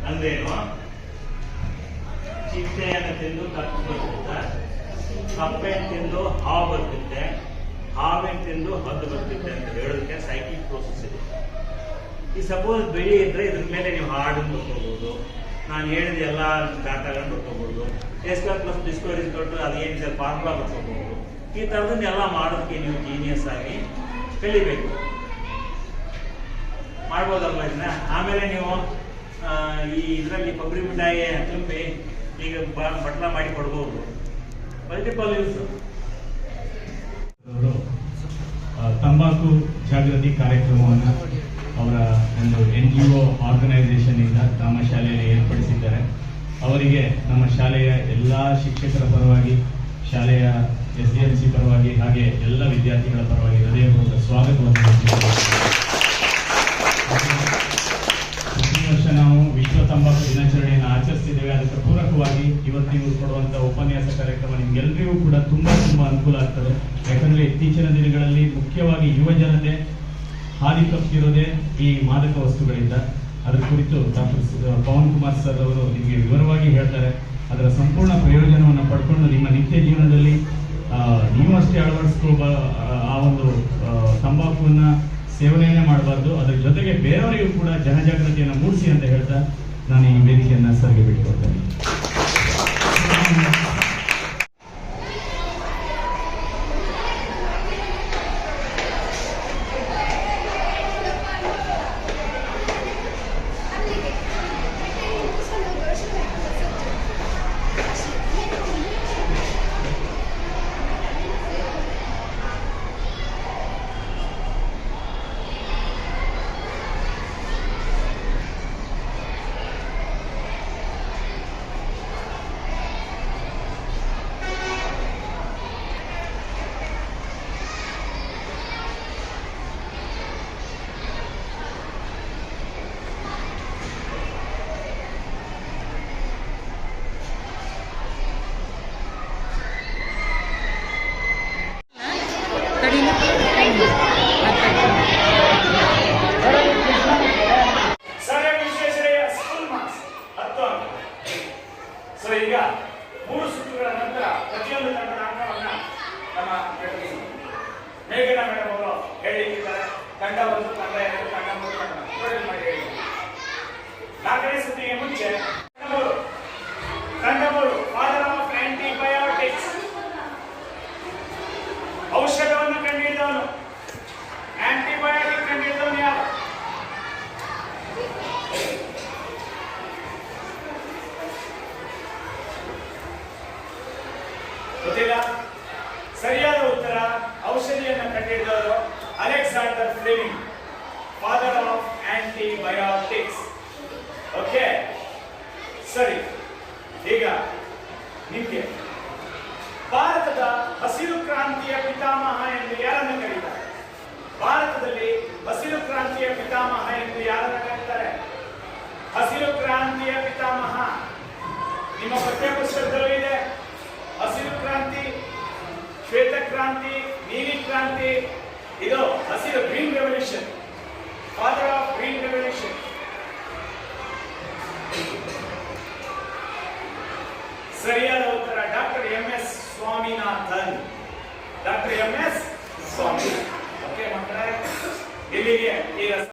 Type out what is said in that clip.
ಅಂದ್ರೇನು? ಚಿಟ್ಟೆಯನ್ನು ತಿಂದು ಕಪ್ಪು ಬರ್ತಿತ್ತ, ಕಪ್ಪೆಯನ್ನು ತಿಂದು ಹಾವು ಬರ್ತಿತ್ತೆ, ಹಾವೇನು ತಿಂದು ಹದ್ದು ಬರ್ತಿತ್ತೆ ಅಂತ ಹೇಳೋದಕ್ಕೆ ಸೈಕಿಕ್ ಪ್ರೋಸೆಸ್ ಇದೆ. ಈ ಸಪೋಸ್ ಬೆಳಿ ಇದ್ರೆ ಇದ್ರ ಮೇಲೆ ನೀವು ಹಾಡನ್ನು ಬರ್ಕೋಬಹುದು, ನಾನು ಹೇಳಿದ ಎಲ್ಲ ಡಾಟಾಗಳನ್ನು ಬರ್ಕೋಬಹುದು, ಎಸ್ಕ್ವೇರ್ ಪ್ಲಸ್ ಡಿಸ್ಕವರಿ ಕೊಟ್ಟು ಅದೇನಿದೆ ಫಾರ್ಮುಲಾ ಬರ್ಕೋಬಹುದು. ಈ ಥರದನ್ನೆಲ್ಲ ಮಾಡೋದಕ್ಕೆ ನೀವು ಜೀನಿಯಸ್ ಆಗಿ ಕಲಿಬೇಕು, ಮಾಡ್ಬೋದಲ್ವ ಇದನ್ನ. ಆಮೇಲೆ ನೀವು ಈ ಇದರಲ್ಲಿ ಕೊಬ್ಬರಿ ಮಿಠಾಯಿ ತುಂಬಿ ಈಗ ಬಟ್ಲ ಮಾಡಿ ಕೊಡ್ಬೋದು. Multiple use. ತಂಬಾಕು ಜಾಗೃತಿ ಕಾರ್ಯಕ್ರಮವನ್ನು ಅವರ ಒಂದು NGO ಆರ್ಗನೈಸೇಷನ್ ಇಂದ ನಮ್ಮ ಶಾಲೆಯಲ್ಲಿ ಏರ್ಪಡಿಸಿದ್ದಾರೆ. ಅವರಿಗೆ ನಮ್ಮ ಶಾಲೆಯ ಎಲ್ಲ ಶಿಕ್ಷಕರ ಪರವಾಗಿ, ಶಾಲೆಯ SDMC ಪರವಾಗಿ, ಹಾಗೆ ಎಲ್ಲ ವಿದ್ಯಾರ್ಥಿಗಳ ಪರವಾಗಿ ಹೃದಯಪೂರ್ವಕ ಸ್ವಾಗತವನ್ನು ನೀಡುತ್ತಿದ್ದೇವೆ. ಪ್ರತಿ ವರ್ಷ ನಾವು ವಿಶ್ವ ತಂಬಾಕು ದಿನಾಚರಣೆಯನ್ನು ಆಚರಿಸ್ತಿದ್ದೇವೆ. ಅದಕ್ಕೆ ಪೂರಕವಾಗಿ ಇವತ್ತು ನೀವು ಕೊಡುವಂತಹ ಉಪನ್ಯಾಸ ಕಾರ್ಯಕ್ರಮ ನಿಮ್ಗೆಲ್ಲರಿಗೂ ಕೂಡ ತುಂಬಾ ಅನುಕೂಲ ಆಗ್ತದೆ. ಯಾಕಂದ್ರೆ ಇತ್ತೀಚಿನ ದಿನಗಳಲ್ಲಿ ಮುಖ್ಯವಾಗಿ ಯುವ ಜನತೆ ಹಾದಿ ತಪ್ಪಿರೋದೇ ಈ ಮಾದಕ ವಸ್ತುಗಳಿಂದ. ಅದರ ಕುರಿತು ಡಾಕ್ಟರ್ ಪವನ್ ಕುಮಾರ್ ಸರ್ ಅವರು ನಿಮಗೆ ವಿವರವಾಗಿ ಹೇಳ್ತಾರೆ. ಅದರ ಸಂಪೂರ್ಣ ಪ್ರಯೋಜನವನ್ನು ಪಡ್ಕೊಂಡು ನಿಮ್ಮ ನಿತ್ಯ ಜೀವನದಲ್ಲಿ ನೀವು ಅಷ್ಟೇ ಅಳವಡಿಸ್ಕೊಳ್ಬ ಆ ಒಂದು ತಂಬಾಕುವನ್ನ ಸೇವನೆಯನ್ನೇ ಮಾಡಬಾರ್ದು, ಅದರ ಜೊತೆಗೆ ಬೇರೆಯವರಿಗೂ ಕೂಡ ಜನಜಾಗೃತಿಯನ್ನು ಮೂಡಿಸಿ ಅಂತ ಹೇಳ್ತಾ ನಾನು ಈ ವೇದಿಕೆಯನ್ನ ಸರ್ಗೆ ಬಿಟ್ಟುಕೊಡ್ತೇನೆ. ಈಗ 3 ಸುತ್ತುಗಳ ನಂತರ ಪ್ರತಿಯೊಂದು ತಂಡದ ಅಂಕವನ್ನ ನಮ್ಮ ಮೇಘನಾ ಮೇಡಮ್ ಅವರು ಹೇಳಿದ್ದಾರೆ. ತಂಡ 1, ತಂಡ 2, ತಂಡ 3 ಟೋಟಲ್ ಮಾಡಿ ಹೇಳಿ. 4ನೇ ಸುತ್ತಿಗೆ ಮುಂಚೆ ತಂಡ 3 ಫಾದರ್ ಆಫ್ ಆಂಟಿಬಯೋಟಿಕ್ಸ್, ಔಷಧವನ್ನು ಕಂಡುಹಿಡಿದವನು. ಆಂಟಿಬಯೋಟಿಕ್ ಕಂಡುಹಿಡಿದವನು ಯಾರು? ಗೊತ್ತಿಲ್ಲ? ಸರಿಯಾದ ಉತ್ತರ ಔಷಧಿಯನ್ನು ಕಂಡುಹಿಡಿದವರು Alexander Fleming, father of antibiotics. Okay, ಸರಿ. ಈಗ ನಿಮಗೆ ಭಾರತದ ಹಸಿರು ಕ್ರಾಂತಿಯ ಪಿತಾಮಹ ಎಂದು ಯಾರನ್ನು ಕರೀತಾರೆ? ಭಾರತದಲ್ಲಿ ಹಸಿರು ಕ್ರಾಂತಿಯ ಪಿತಾಮಹ ಎಂದು ಯಾರನ್ನು ಕರೀತಾರೆ? ಹಸಿರು ಕ್ರಾಂತಿಯ ಪಿತಾಮಹ ನಿಮ್ಮ ಪಠ್ಯಪುಸ್ತಕದಲ್ಲೂ ಇದೆ. ಹಸಿರು ಕ್ರಾಂತಿ, ಶ್ವೇತ ಕ್ರಾಂತಿ, ನೀಲಿ ಕ್ರಾಂತಿ, ಇದು ಹಸಿರು ಗ್ರೀನ್ ರೆವಲ್ಯೂಷನ್.